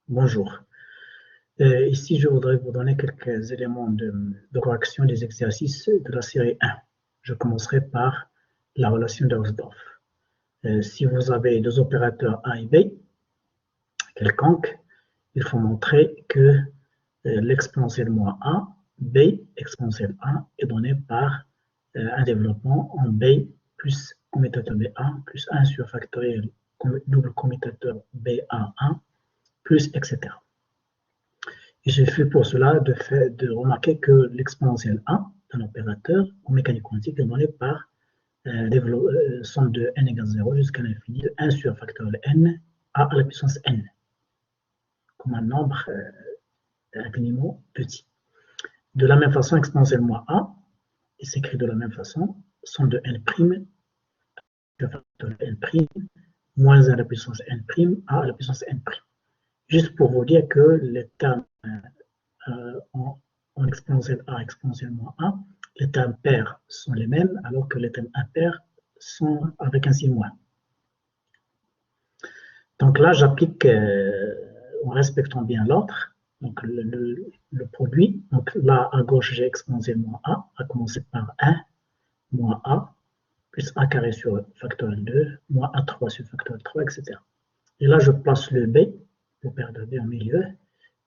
Bonjour. Ici, je voudrais vous donner quelques éléments de correction des exercices de la série 1. Je commencerai par la relation de Hausdorff. Si vous avez deux opérateurs A et B quelconques, il faut montrer que l'exponentielle moins A, B exponentielle A est donné par un développement en B plus commutateur BA plus 1 sur factoriel double commutateur BA1 plus etc. Et j'ai fait pour cela de remarquer que l'exponentielle A d'un opérateur en mécanique quantique est donné par somme de n égale 0 jusqu'à l'infini de 1 sur factoriel n à la puissance n, comme un nombre infiniment petit. De la même façon, exponentielle moins A est s'écrit de la même façon, somme de n' sur factoriel n' moins 1 à la puissance n' à la puissance n'. Juste pour vous dire que les termes en exponentielle A, exponentielle moins A, les termes pairs sont les mêmes, alors que les termes impairs sont avec un signe moins. Donc là, j'applique, en respectant bien l'ordre, donc le produit. Donc là, à gauche, j'ai exponentielle moins A, à commencer par 1 moins A, plus A carré sur factoriel 2, moins A3 sur factoriel 3, etc. Et là, je place le B, l'opérateur de B en milieu.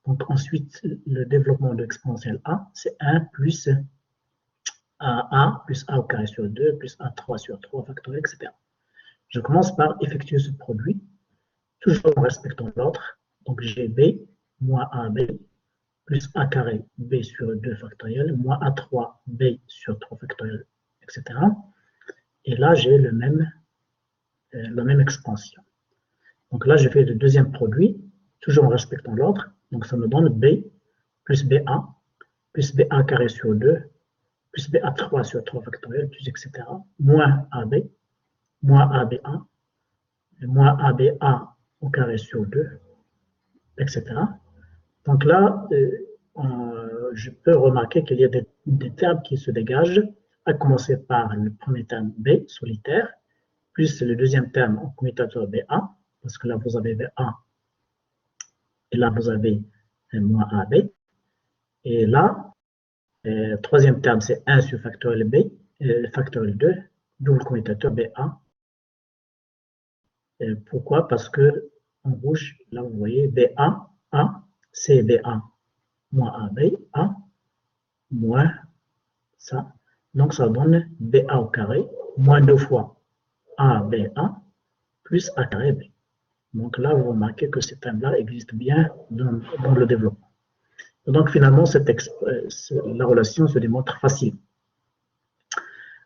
Donc ensuite, le développement de l'exponentielle A, c'est 1 plus A plus A au carré sur 2 plus A3 sur 3 factoriel, etc. Je commence par effectuer ce produit, toujours en respectant l'ordre. Donc j'ai B moins AB plus A carré B sur 2 factoriel moins A3 B sur 3 factoriel, etc. Et là, j'ai la même expansion. Donc là, je fais le deuxième produit, toujours en respectant l'ordre. Donc ça me donne B plus BA plus BA carré sur 2 plus BA3 sur 3 factoriel, plus etc. moins AB, moins ABA, moins ABA au carré sur 2, etc. Donc là, je peux remarquer qu'il y a des termes qui se dégagent, à commencer par le premier terme B solitaire, plus le deuxième terme en commutateur BA, parce que là, vous avez BA, et là, vous avez moins AB. Et là, troisième terme, c'est 1 sur factoriel B, factoriel 2, double commutateur BA. Pourquoi? Parce que en rouge, là, vous voyez BA, A, c'est BA, moins AB, A, moins ça. Donc, ça donne BA au carré, moins 2 fois ABA, plus A carré B. Donc là, vous remarquez que ces termes-là existent bien dans le développement. Donc finalement, la relation se démontre facile.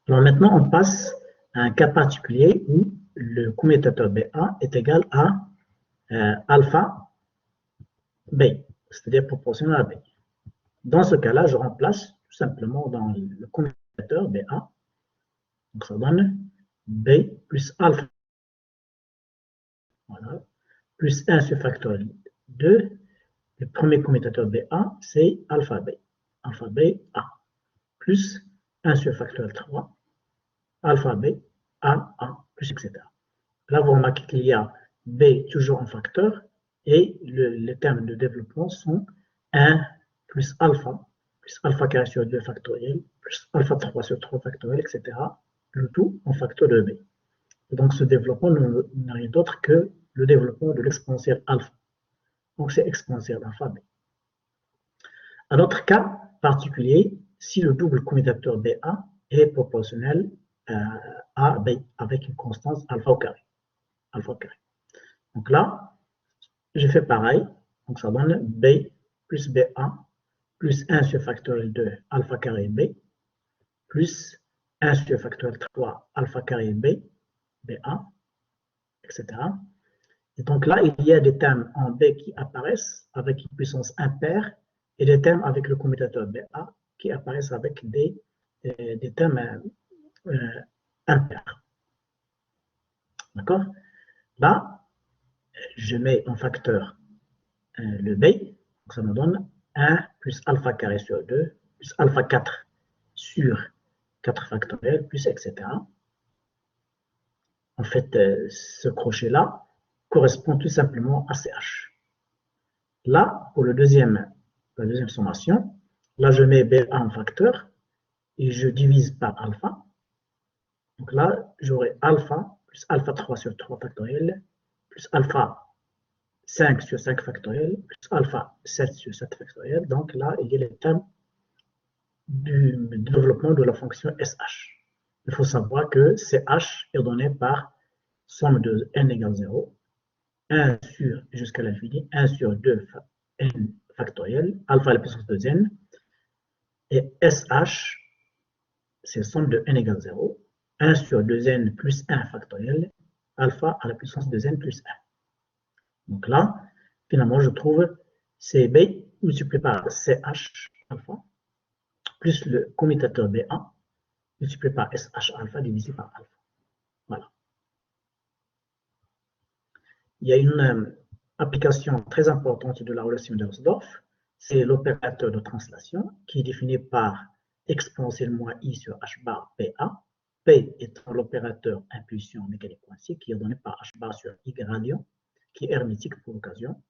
Alors maintenant, on passe à un cas particulier où le commutateur BA est égal à alpha B, c'est-à-dire proportionnel à B. Dans ce cas-là, je remplace tout simplement dans le commutateur BA. Donc ça donne B plus alpha. Voilà. Plus 1 sur factoriel 2. Le premier commutateur BA, c'est alpha B. Alpha B, A. Plus 1 sur factoriel 3. Alpha B, A, plus etc. Là, vous remarquez qu'il y a B toujours en facteur et les termes de développement sont 1 plus alpha carré sur 2 factoriel, plus alpha 3 sur 3 factoriel, etc. Le tout en facteur de B. Et donc, ce développement n'a rien d'autre que le développement de l'exponentielle alpha. Donc, c'est exponentielle alpha B. Un autre cas particulier, si le double commutateur BA est proportionnel à B avec une constance alpha au carré. Donc là, je fais pareil. Donc ça donne B plus BA plus 1 sur factoriel 2 alpha carré B plus 1 sur factoriel 3 alpha carré B, BA, etc. Et donc là, il y a des termes en B qui apparaissent avec une puissance impaire et des termes avec le commutateur BA qui apparaissent avec des termes impairs. D'accord? Là, je mets en facteur le B, donc ça me donne 1 plus alpha carré sur 2 plus alpha 4 sur 4 factoriel plus etc. En fait, ce crochet-là, correspond tout simplement à CH. Là, pour la deuxième sommation, là, je mets BA en facteur et je divise par alpha. Donc là, j'aurai alpha plus alpha 3 sur 3 factoriel, plus alpha 5 sur 5 factoriel, plus alpha 7 sur 7 factoriel. Donc là, il y a les termes du développement de la fonction SH. Il faut savoir que CH est donné par somme de n égale 0, 1 sur jusqu'à l'infini, 1 sur 2 n factoriel, alpha à la puissance de n, et SH, c'est somme de n égale 0, 1 sur 2n plus 1 factoriel, alpha à la puissance de n plus 1. Donc là, finalement, je trouve CB multiplié par CH alpha, plus le commutateur BA, multiplié par SH alpha divisé par alpha. Voilà. Il y a une application très importante de la relation d'Hausdorff, c'est l'opérateur de translation qui est défini par exponentielle moins i sur h bar PA. P étant l'opérateur impulsion mécanique quantique qui est donné par h bar sur i gradient, qui est hermétique pour l'occasion.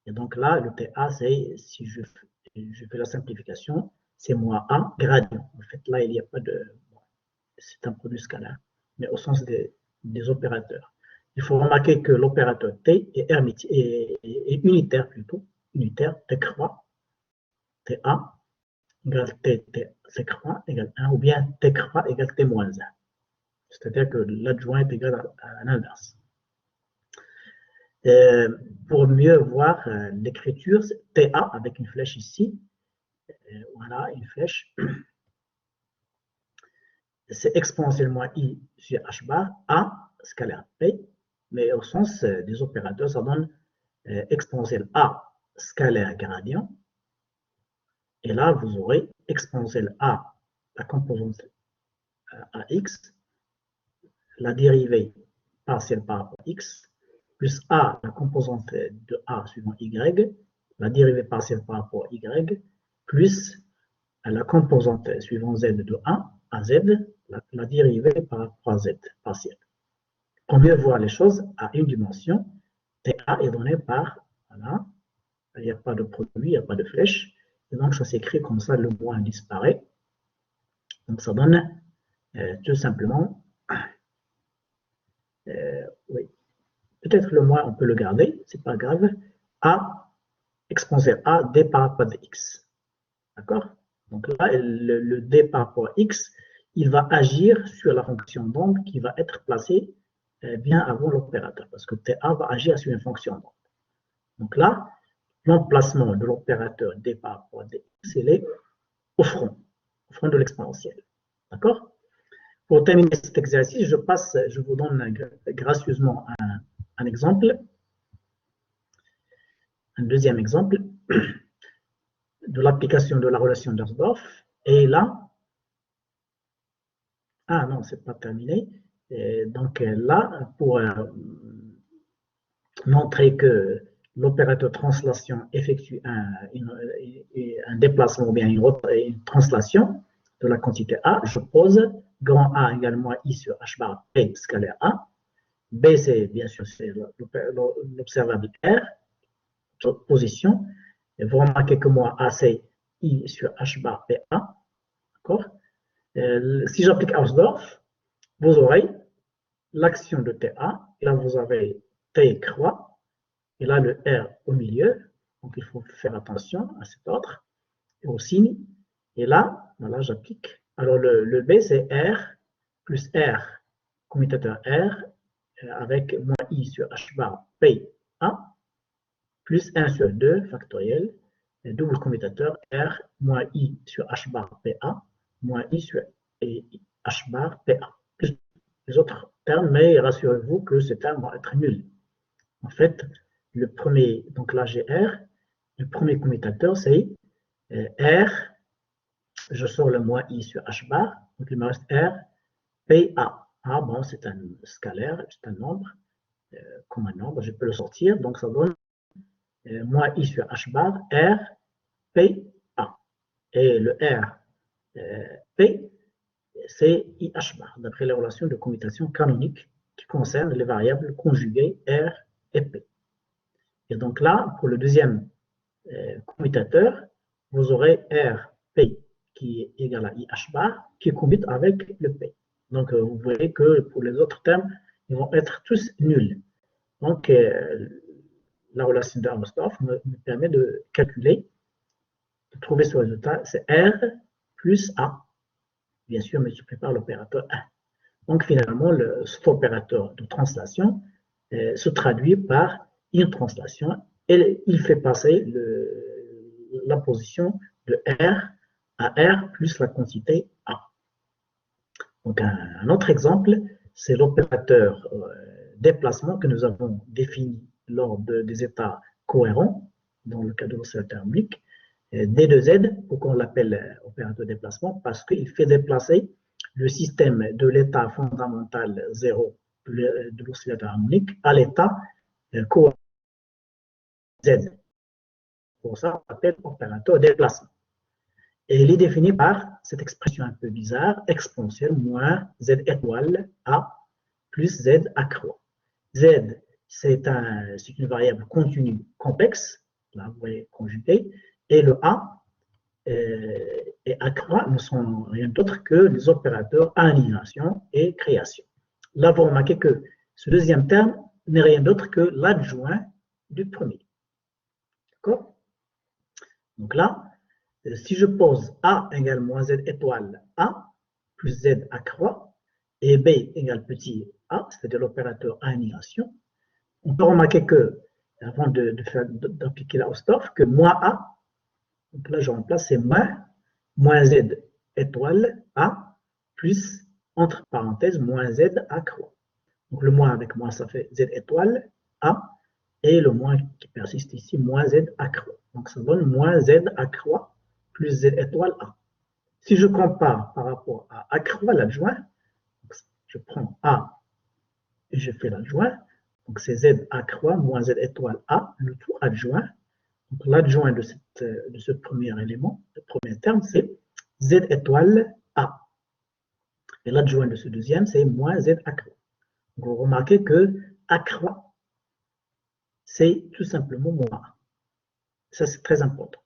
Et donc là, le TA, c'est, si je fais la simplification, c'est moins A gradient. En fait, là, il n'y a pas de... Bon, c'est un produit scalaire, mais au sens des opérateurs. Il faut remarquer que l'opérateur T est hermétique, est unitaire plutôt, unitaire, T croix, TA égale T croix égale 1, ou bien T croix égale T moins 1. C'est-à-dire que l'adjoint est égal à l'inverse. Pour mieux voir l'écriture, TA avec une flèche ici, voilà une flèche, c'est exponentiellement i sur h bar, a scalaire p, mais au sens des opérateurs, ça donne exponentielle a scalaire gradient, et là vous aurez exponentielle a, la composante ax, la dérivée partielle par rapport à x, plus a, la composante de a suivant y, la dérivée partielle par rapport à y, plus la composante suivant z de a à z, la dérivée par rapport à z partielle. On vient voir les choses à une dimension. TA est donné par, voilà, il n'y a pas de produit, il n'y a pas de flèche, et donc ça s'écrit comme ça, le moins disparaît. Donc ça donne tout simplement, oui, peut-être le moins on peut le garder, c'est pas grave, A exponentielle A d par rapport à x. D'accord? Donc là, le d par rapport à x, il va agir sur la fonction d'onde qui va être placée bien avant l'opérateur, parce que TA va agir sur une fonction d'onde. Donc là, l'emplacement de l'opérateur d par rapport à dx, il est au front de l'exponentielle. D'accord? Pour terminer cet exercice, je vous donne gracieusement un exemple, un deuxième exemple de l'application de la relation d'Hausdorff. Et là, ah non, c'est pas terminé. Et donc là, pour montrer que l'opérateur translation effectue un déplacement ou bien une translation de la quantité A, je pose grand A égale moins I sur H bar P scalaire A. B, c'est bien sûr l'observable R, position. Et vous remarquez que moi, A, c'est I sur H bar PA. D'accord? Si j'applique Hausdorff, vous aurez l'action de TA, et là vous avez T croix, et là le R au milieu, donc il faut faire attention à cet ordre, et au signe, et là, voilà, j'applique. Alors le B c'est R plus R, commutateur R, avec moins I sur H bar PA, plus 1 sur 2 factoriel, et double commutateur R moins I sur H bar PA, moins I sur H bar PA, plus les autres termes, mais rassurez-vous que ces termes vont être nuls. En fait, le premier, donc là j'ai R, le premier commutateur c'est R, je sors le moins I sur H bar, donc il me reste R, PA. Ah bon, c'est un scalaire, c'est un nombre, comme un nombre, je peux le sortir, donc ça donne moins I sur H bar, R, P, A. Et le R, P, c'est IH bar, d'après les relations de commutation canonique qui concernent les variables conjuguées R et P. Et donc là, pour le deuxième commutateur, vous aurez RP qui est égal à IH bar, qui commute avec le P. Donc, vous voyez que pour les autres termes, ils vont être tous nuls. Donc, la relation de Hamerstorff me permet de calculer, de trouver ce résultat, c'est R plus A, bien sûr multiplié par l'opérateur 1. Donc, finalement, cet opérateur de translation se traduit par une translation et il fait passer la position de R à R plus la quantité A. Donc, un autre exemple, c'est l'opérateur déplacement que nous avons défini lors des états cohérents, dans le cas de l'oscillateur harmonique. D de Z, pourquoi on l'appelle opérateur déplacement? Parce qu'il fait déplacer le système de l'état fondamental 0 de l'oscillateur harmonique à l'état cohérent Z. Pour ça, on l'appelle opérateur déplacement. Et il est défini par cette expression un peu bizarre, exponentielle moins Z étoile A plus Z accroît. Z, c'est une variable continue complexe, là vous voyez conjuguée, et le A et accroît ne sont rien d'autre que les opérateurs annihilation et création. Là, vous remarquez que ce deuxième terme n'est rien d'autre que l'adjoint du premier. D'accord? Donc là, si je pose A égale moins Z étoile A plus Z accroît et B égale petit a, c'est-à-dire l'opérateur annihilation, on peut remarquer que, avant d'appliquer la Hausdorff, que moins A, donc là je remplace, c'est moins Z étoile A plus, entre parenthèses, moins Z accroît. Donc le moins avec moins, ça fait Z étoile A, et le moins qui persiste ici, moins Z accroît. Donc ça donne moins Z accroît plus Z étoile A. Si je compare par rapport à accroît l'adjoint, je prends A et je fais l'adjoint. Donc c'est Z accroît moins Z étoile A, le tout adjoint. Donc l'adjoint de ce premier élément, le premier terme, c'est Z étoile A. Et l'adjoint de ce deuxième, c'est moins Z accroît. Donc vous remarquez que accroît, c'est tout simplement moins A. Ça, c'est très important.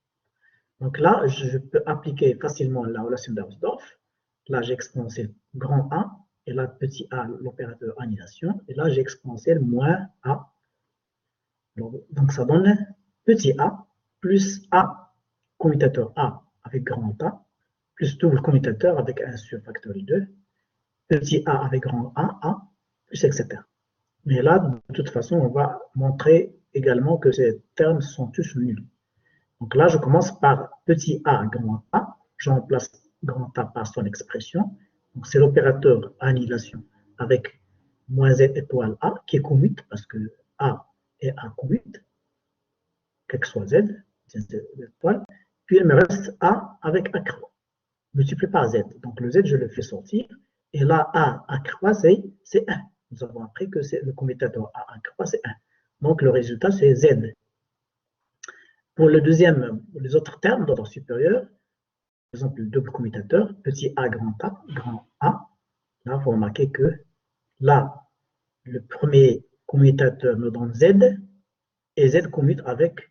Donc là, je peux appliquer facilement la relation d'Hausdorff. Là, j'ai exponentiel grand A, et là, petit a, l'opérateur annihilation, et là, j'ai exponentiel moins A. Donc, ça donne petit a plus A, commutateur A avec grand A, plus double commutateur avec 1 sur factoriel 2, petit a avec grand A, plus etc. Mais là, de toute façon, on va montrer également que ces termes sont tous nuls. Donc là, je commence par petit a, grand A, je remplace grand A par son expression. Donc c'est l'opérateur annihilation avec moins Z étoile A qui est commute parce que A et A commute, quel que soit Z, Z étoile. Puis il me reste A avec accroît, multiplié par Z. Donc le Z, je le fais sortir. Et là, A accroît, c'est 1. Nous avons appris que le commutateur A accroît, c'est 1. Donc le résultat, c'est Z. Pour le deuxième, les autres termes d'ordre supérieur, par exemple le double commutateur, petit a, grand A, là, vous remarquez que là, le premier commutateur me donne Z, et Z commute avec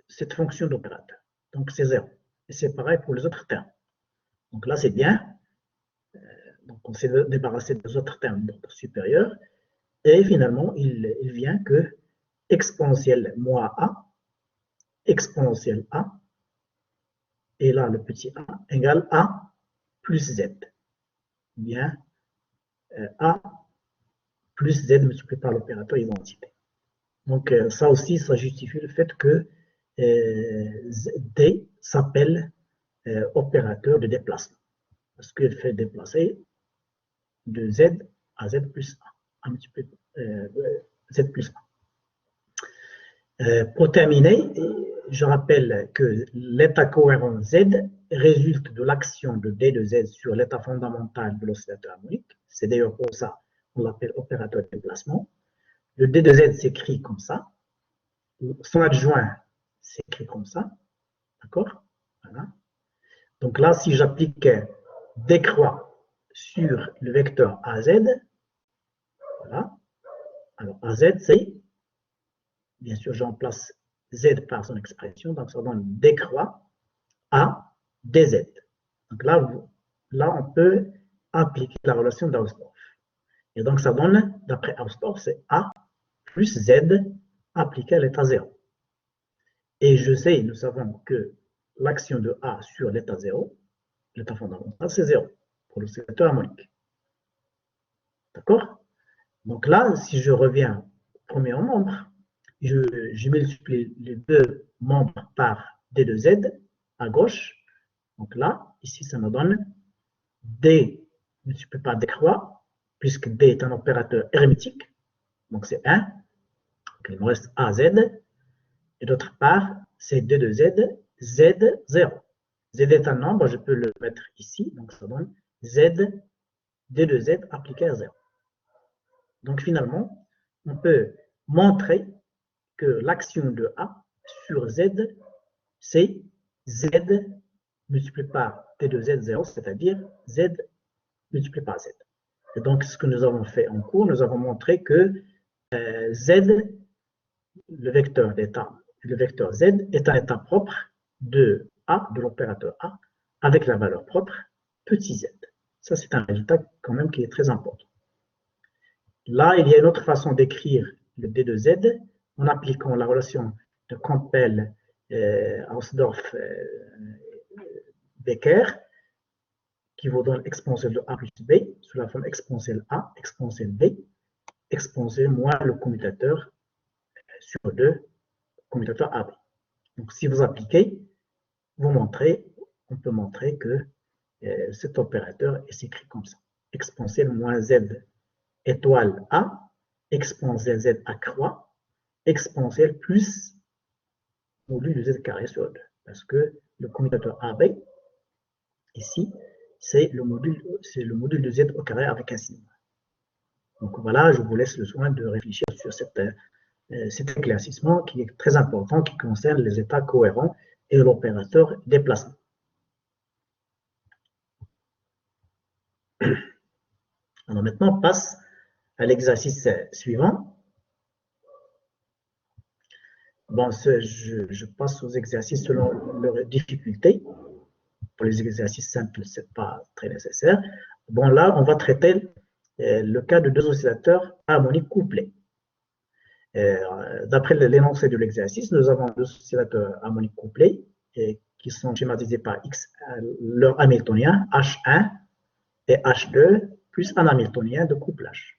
cette fonction d'opérateur. Donc c'est 0. Et c'est pareil pour les autres termes. Donc là, c'est bien. Donc on s'est débarrassé des autres termes d'ordre supérieur. Et finalement, il vient que exponentielle moins A, exponentielle A, et là, le petit a égale A plus Z. Bien, A plus Z multiplié par l'opérateur identité. Donc, ça aussi, ça justifie le fait que D s'appelle opérateur de déplacement. Parce qu'il fait déplacer de Z à Z plus A. Z plus A. Pour terminer, je rappelle que l'état cohérent Z résulte de l'action de D de Z sur l'état fondamental de l'oscillateur harmonique. C'est d'ailleurs pour ça qu'on l'appelle opérateur de déplacement. Le D de Z s'écrit comme ça. Son adjoint s'écrit comme ça. D'accord? Voilà. Donc là, si j'applique D croix sur le vecteur AZ, voilà. Alors AZ, c'est bien sûr, j'en place Z par son expression, donc ça donne D croix A dz. Donc là, on peut appliquer la relation d'Hausdorff. Et donc ça donne, d'après Hausdorff, c'est A plus Z appliqué à l'état 0. Et nous savons que l'action de A sur l'état 0, l'état fondamental, c'est 0 pour l'oscillateur harmonique. D'accord? Donc là, si je reviens au premier membre, je multiplie les deux membres par D de Z à gauche. Donc là, ici, ça me donne D multiplié par D croix, puisque D est un opérateur hermétique. Donc c'est 1. Donc il me reste AZ. Et d'autre part, c'est D de Z, Z0. Z est un nombre, je peux le mettre ici. Donc ça donne Z, D de Z appliqué à 0. Donc finalement, on peut montrer que l'action de A sur Z, c'est Z multiplié par D de Z0, c'est-à-dire Z multiplié par Z. Et donc, ce que nous avons fait en cours, nous avons montré que Z, le vecteur d'état, le vecteur Z est un état propre de A, de l'opérateur A, avec la valeur propre petit z. Ça, c'est un résultat quand même qui est très important. Là, il y a une autre façon d'écrire le D de Z en appliquant la relation de Campbell, Hausdorff, Becker, qui vous donne exponentielle de A plus B sous la forme exponentielle A, exponentielle B, exponentielle moins le commutateur sur 2, commutateur AB. Donc, si vous appliquez, on peut montrer que cet opérateur est écrit comme ça. Exponentielle moins Z étoile A, exponentielle Z accroît, exponentielle plus module de Z carré sur 2. Parce que le commutateur AB, ici, c'est le module de Z au carré avec un signe. Donc voilà, je vous laisse le soin de réfléchir sur cet éclaircissement qui est très important, qui concerne les états cohérents et l'opérateur déplacement. Alors maintenant, on passe à l'exercice suivant. Bon, je passe aux exercices selon leur difficulté. Pour les exercices simples, ce n'est pas très nécessaire. Bon, là, on va traiter le cas de deux oscillateurs harmoniques couplés. D'après l'énoncé de l'exercice, nous avons deux oscillateurs harmoniques couplés qui sont schématisés par X, leur hamiltonien, H1 et H2, plus un hamiltonien de couplage.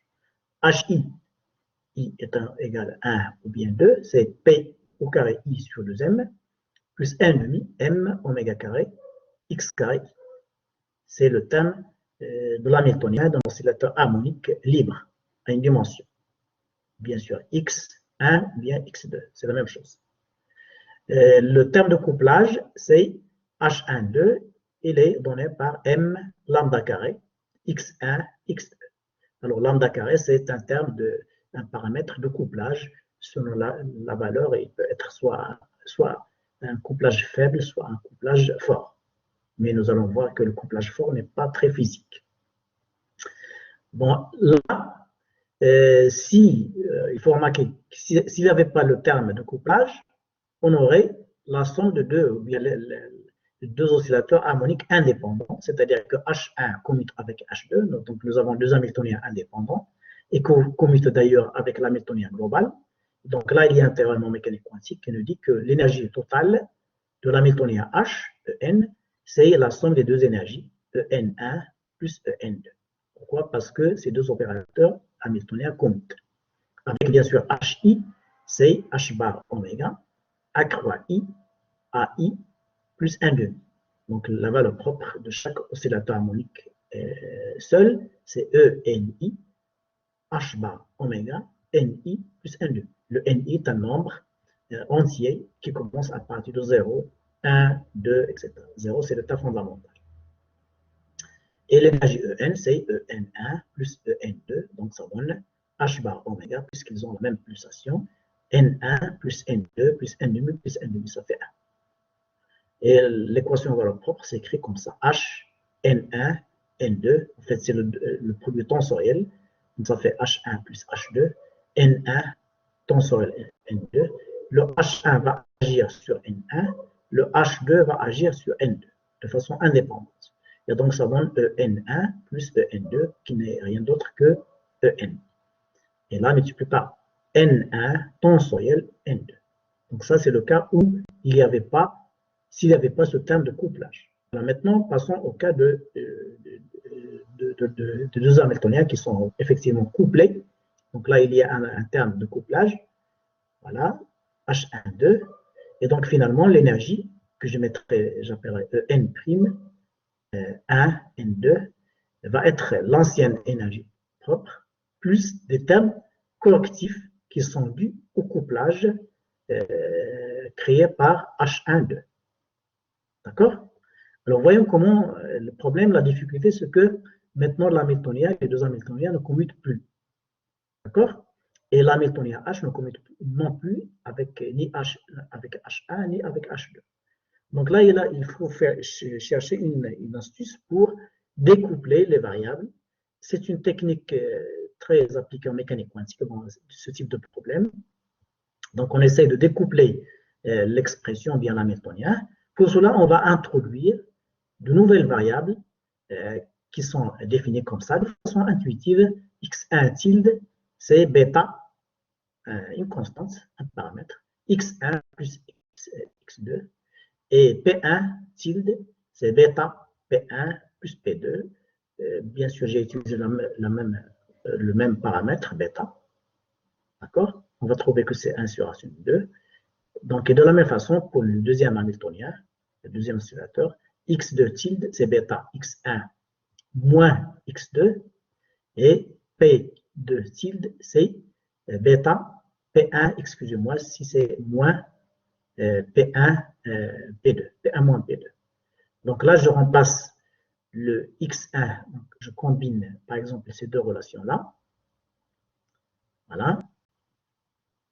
HI, I est égal à 1 ou bien 2, c'est P au carré I sur 2M, plus 1 demi M oméga carré X carré I. C'est le terme de l'hamiltonien d'un oscillateur harmonique libre à une dimension. Bien sûr, X1 ou bien X2, c'est la même chose. Le terme de couplage, c'est H12, il est donné par M lambda carré, X1, X2. Alors, lambda carré, c'est un paramètre de couplage. Selon la valeur, il peut être soit un couplage faible, soit un couplage fort. Mais nous allons voir que le couplage fort n'est pas très physique. Bon, là, il faut remarquer que s'il n'y avait pas le terme de couplage, on aurait la somme de deux oscillateurs harmoniques indépendants, c'est-à-dire que H1 commute avec H2, donc nous avons deux hamiltoniens indépendants, et commute d'ailleurs avec l'hamiltonien global. Donc là, il y a un théorème en mécanique quantique qui nous dit que l'énergie totale de l'hamiltonien H, En, c'est la somme des deux énergies, En1 plus En2. Pourquoi? Parce que ces deux opérateurs hamiltoniens commutent. Avec bien sûr Hi, c'est H bar oméga, accroît I, AI, plus 1 demi. Donc la valeur propre de chaque oscillateur harmonique seul, c'est ENI, H bar oméga, NI plus 1 demi. Le NI est un nombre entier qui commence à partir de 0, 1, 2, etc. 0, c'est l'état fondamental. Et l'énergie En, c'est En1 plus En2, donc ça donne H bar oméga, puisqu'ils ont la même pulsation, N1 plus N2 plus N demi plus N demi, ça fait 1. Et l'équation valeur propre s'écrit comme ça, H, N1, N2, en fait c'est le produit tensoriel, donc ça fait H1 plus H2, N1 tensoriel N2. Le H1 va agir sur N1, le H2 va agir sur N2 de façon indépendante. Et donc, ça donne En1 plus En2, qui n'est rien d'autre que En. Et là, multiplie par N1 tensoriel N2. Donc, ça, c'est le cas où il n'y avait pas, s'il n'y avait pas ce terme de couplage. Alors maintenant, passons au cas de deux Hamiltoniens qui sont effectivement couplés. Donc là, il y a un terme de couplage. Voilà, H12. Et donc, finalement, l'énergie que j'appellerai En', 1, N2, va être l'ancienne énergie propre, plus des termes correctifs qui sont dus au couplage créé par H12. D'accord? Alors, voyons comment le problème, la difficulté, c'est que maintenant, l'hamiltonien, les deux hamiltoniens ne commutent plus. D'accord? Et l'hamiltonien H ne commute non plus avec ni H avec H1 ni avec H2. Donc là, il faut chercher une astuce pour découpler les variables. C'est une technique très appliquée en mécanique quantique dans ce type de problème. Donc, on essaie de découpler l'expression bien l'hamiltonien. Pour cela, on va introduire de nouvelles variables qui sont définies comme ça, de façon intuitive. X1 tilde, c'est bêta, une constante, un paramètre. X1 plus X2. Et P1 tilde, c'est bêta, P1 plus P2. Bien sûr, j'ai utilisé le même paramètre, bêta. D'accord? On va trouver que c'est 1 sur racine 2. Donc, et de la même façon, pour le deuxième hamiltonien, le deuxième oscillateur, X2 tilde, c'est bêta, X1 moins X2. Et P2 tilde, c'est bêta, P1, excusez-moi, si c'est moins P1, P2, P1 moins P2. Donc là, je remplace le X1, donc je combine par exemple ces deux relations-là. Voilà,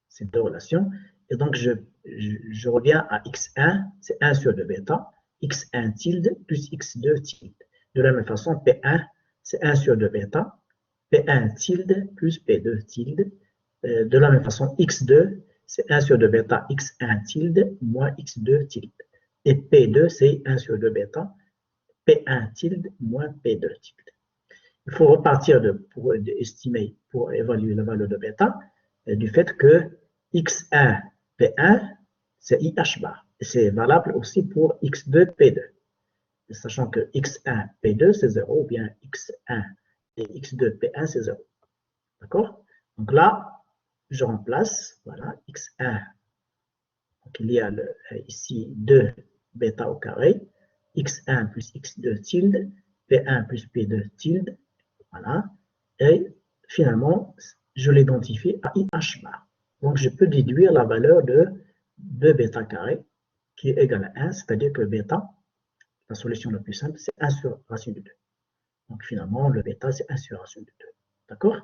ces deux relations. Et donc, je reviens à X1, c'est 1 sur 2 bêta, X1 tilde plus X2 tilde. De la même façon, P1, c'est 1 sur 2 bêta, P1 tilde plus P2 tilde. De la même façon, X2, c'est 1 sur 2 bêta, X1 tilde moins X2 tilde. Et P2, c'est 1 sur 2 bêta, P1 tilde moins P2 tilde. Il faut repartir pour estimer, pour évaluer la valeur de bêta, du fait que X1, P1, c'est IH bar. Et c'est valable aussi pour X2, P2. Et sachant que X1, P2, c'est 0, ou bien X1 et X2, P1, c'est 0. D'accord? Donc là, je remplace, voilà, X1. Donc il y a ici 2 bêta au carré, X1 plus X2 tilde, P1 plus P2 tilde, voilà. Et finalement, je l'identifie à IH bar. Donc je peux déduire la valeur de 2 bêta carré qui est égale à 1, c'est-à-dire que bêta, la solution la plus simple, c'est 1 sur racine de 2. Donc finalement, le bêta, c'est 1 sur racine de 2. D'accord?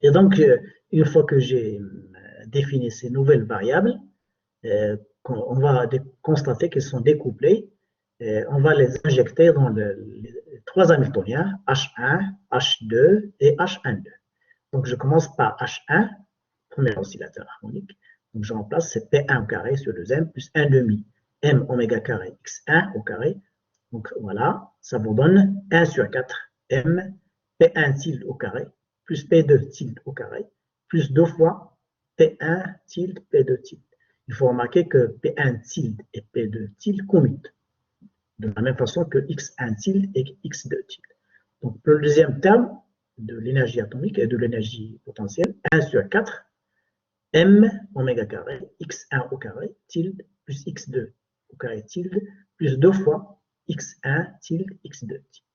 Et donc, une fois que j'ai défini ces nouvelles variables, on va constater qu'elles sont découplées. On va les injecter dans les trois hamiltoniens, H1, H2 et H12. Donc, je commence par H1, premier oscillateur harmonique. Donc, je remplace, c'est P1 au carré sur 2M plus 1 demi M oméga carré X1 au carré. Donc, voilà, ça vous donne 1 sur 4 M P1 tilde au carré plus P2 tilde au carré, plus 2 fois P1 tilde, P2 tilde. Il faut remarquer que P1 tilde et P2 tilde commutent, de la même façon que X1 tilde et X2 tilde. Donc, le deuxième terme de l'énergie atomique et de l'énergie potentielle, 1 sur 4, M oméga carré, X1 au carré, tilde, plus X2 au carré, tilde, plus 2 fois X1 tilde, X2 tilde.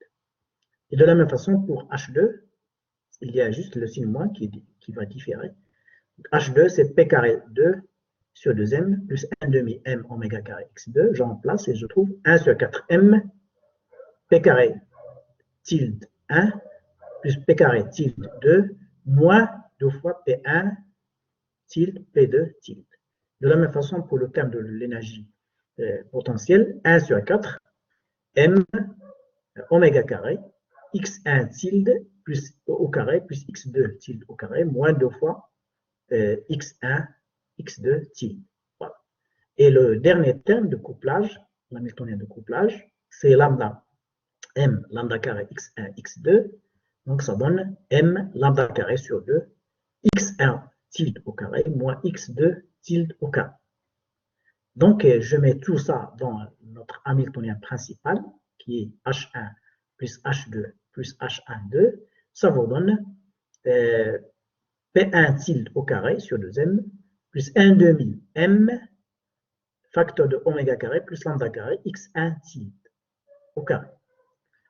Et de la même façon, pour H2, il y a juste le signe moins qui va différer. H2, c'est P carré 2 sur 2M plus 1 demi M oméga carré X2. Je remplace et je trouve 1 sur 4M P carré tilde 1 plus P carré tilde 2 moins 2 fois P1 tilde P2 tilde. De la même façon, pour le terme de l'énergie potentielle, 1 sur 4 M oméga carré X1 tilde plus au carré plus X2 tilde au carré moins 2 fois x1, x2 tilde. Voilà. Et le dernier terme de couplage, l'hamiltonien de couplage, c'est lambda m lambda carré x1, x2. Donc ça donne m lambda carré sur 2, x1 tilde au carré moins x2 tilde au carré. Donc je mets tout ça dans notre hamiltonien principal, qui est h1 plus h2 plus h1,2. Ça vous donne P1 tilde au carré sur 2m plus 1 demi m facteur de oméga carré plus lambda carré x1 tilde au carré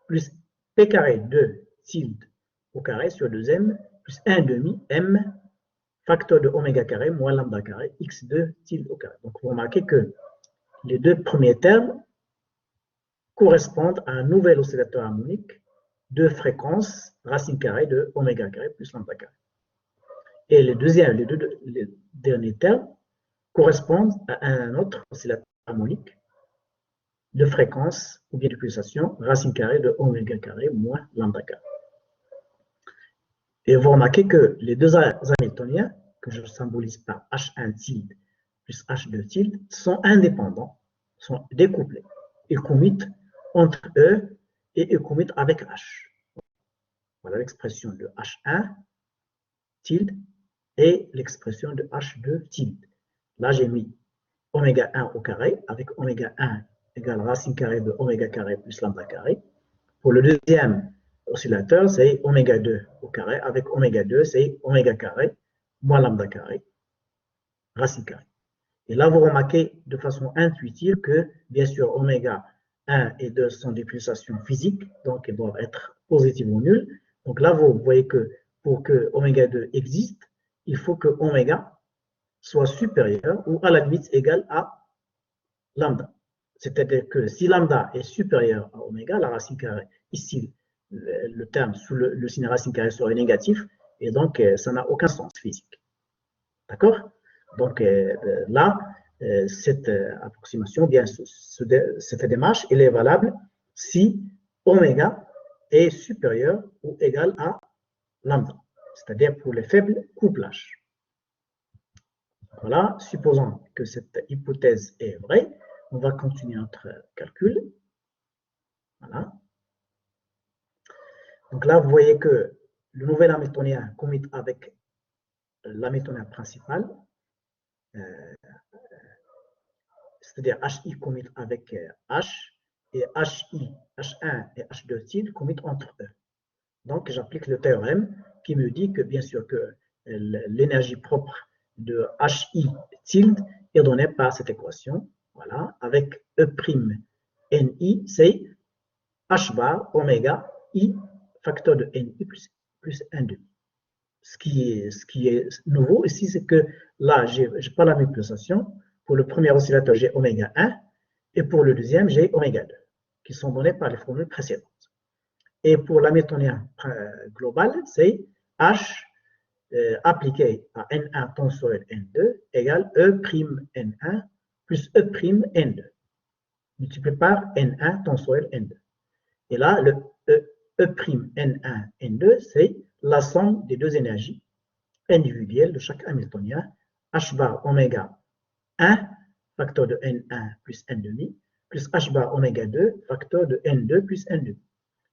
plus P carré 2 tilde au carré sur 2m plus 1 demi m facteur de oméga carré moins lambda carré x2 tilde au carré. Donc vous remarquez que les deux premiers termes correspondent à un nouvel oscillateur harmonique de fréquence racine carrée de oméga carré plus lambda carré. Et les derniers termes correspondent à un autre oscillateur harmonique de fréquence ou bien de pulsation racine carrée de oméga carré moins lambda carré. Et vous remarquez que les deux hamiltoniens, que je symbolise par H1 tilde plus H2 tilde, sont indépendants, sont découplés. Ils commutent entre eux et ils commutent avec H. Voilà l'expression de H1 tilde et l'expression de H2 tilde. Là, j'ai mis oméga 1 au carré avec oméga 1 égale racine carrée de oméga carré plus lambda carré. Pour le deuxième oscillateur, c'est oméga 2 au carré avec oméga 2, c'est oméga carré moins lambda carré, racine carrée. Et là, vous remarquez de façon intuitive que, bien sûr, oméga 1 et 2 sont des pulsations physiques, donc elles doivent être positives ou nulles. Donc là, vous voyez que pour que oméga 2 existe, il faut que oméga soit supérieur ou à la limite égal à lambda. C'est-à-dire que si lambda est supérieur à oméga, la racine carrée, ici, le terme sous le signe racine carrée serait négatif, et donc ça n'a aucun sens physique. D'accord? Donc là, cette approximation, bien, cette démarche, elle est valable si oméga est supérieur ou égal à lambda, c'est-à-dire pour les faibles couplages. Voilà, supposons que cette hypothèse est vraie, on va continuer notre calcul. Voilà. Donc là, vous voyez que le nouvel hamiltonien commute avec l'hamiltonien principal, c'est-à-dire HI commute avec H, et HI, H1 et H2 tilde commutent entre eux. Donc, j'applique le théorème qui me dit que, bien sûr, que l'énergie propre de HI tilde est donnée par cette équation, voilà, avec E', c'est H bar oméga I facteur de NI plus 1,2. Ce qui est nouveau ici, c'est que là, je n'ai pas la même pulsation. Pour le premier oscillateur, j'ai oméga 1, et pour le deuxième, j'ai oméga 2, qui sont donnés par les formules précédentes. Et pour l'hamiltonien global, c'est H appliqué à N1 tensoriel N2 égale E'N1 plus E'N2, multiplié par N1 tensoriel N2. Et là, le E'N1, N2, c'est la somme des deux énergies individuelles de chaque hamiltonien, H bar oméga 1, facteur de N1 plus N2, plus H bar oméga 2, facteur de N2 plus N2.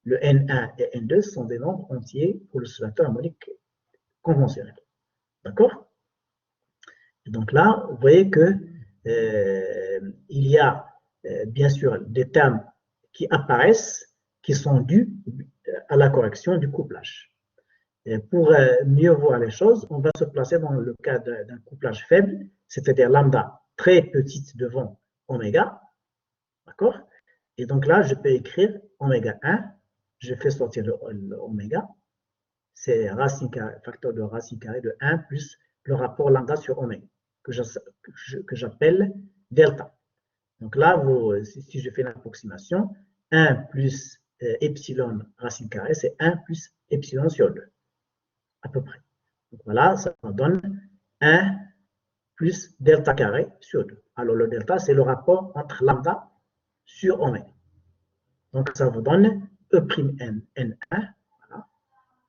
Le N1 et N2 sont des nombres entiers pour l'oscillateur harmonique conventionnel. D'accord? Donc là, vous voyez que il y a bien sûr des termes qui apparaissent qui sont dus à la correction du couplage. Et pour mieux voir les choses, on va se placer dans le cas d'un couplage faible, c'est-à-dire lambda très petite devant oméga. D'accord? Et donc là, je peux écrire oméga 1, je fais sortir l'oméga, c'est facteur de racine carrée de 1 plus le rapport lambda sur oméga, que j'appelle delta. Donc là, si je fais l'approximation, 1 plus epsilon racine carrée, c'est 1 plus epsilon sur 2, à peu près. Donc voilà, ça donne 1 plus delta carré sur 2. Alors le delta, c'est le rapport entre lambda sur oméga. Donc ça vous donne E'N1, voilà.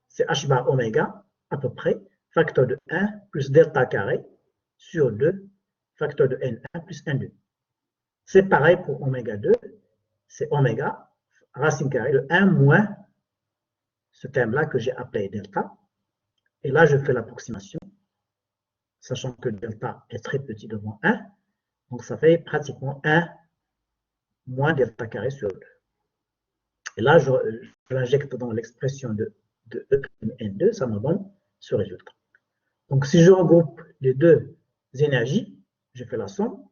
C'est H bar oméga, à peu près, facteur de 1 plus delta carré sur 2, facteur de n1 plus n2. C'est pareil pour oméga 2, c'est oméga, racine carrée de 1 moins ce terme-là que j'ai appelé delta. Et là, je fais l'approximation, sachant que delta est très petit devant 1. Donc, ça fait pratiquement 1 moins delta carré sur 2. Et là, je l'injecte dans l'expression de E' N2, ça me donne ce résultat. Donc, si je regroupe les deux énergies, je fais la somme.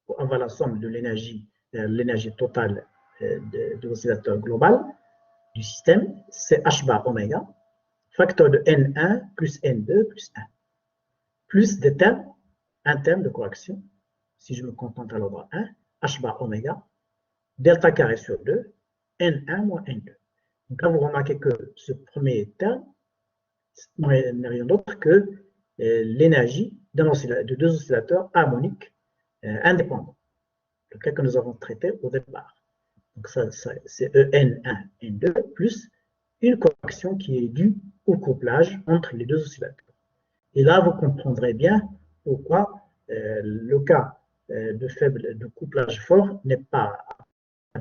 Pour avoir la somme de l'énergie totale de l'oscillateur global du système, c'est H bar oméga, facteur de N1 plus N2 plus 1, plus des termes, un terme de correction, si je me contente à l'ordre 1, H bar oméga, delta carré sur 2, N1 moins N2. Donc là, vous remarquez que ce premier terme n'est rien d'autre que l'énergie de deux oscillateurs harmoniques indépendants, le cas que nous avons traité au départ. Donc ça c'est En1, N2, plus une correction qui est due au couplage entre les deux oscillateurs. Et là, vous comprendrez bien pourquoi le cas de couplage fort n'est pas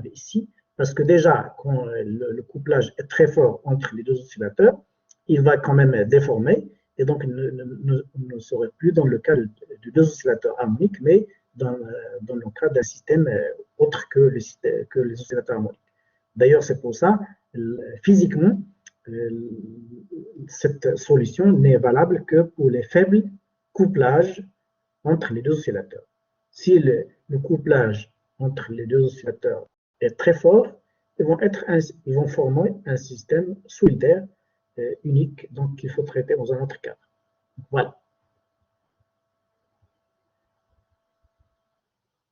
ici, parce que déjà, quand le couplage est très fort entre les deux oscillateurs, il va quand même déformer, et donc il ne serait plus dans le cas de deux oscillateurs harmoniques, mais dans le cas d'un système autre que les oscillateurs harmoniques. D'ailleurs, c'est pour ça, physiquement, cette solution n'est valable que pour les faibles couplages entre les deux oscillateurs. Si le couplage entre les deux oscillateurs est très fort, ils vont former un système solitaire unique, donc qu'il faut traiter dans un autre cadre. Voilà.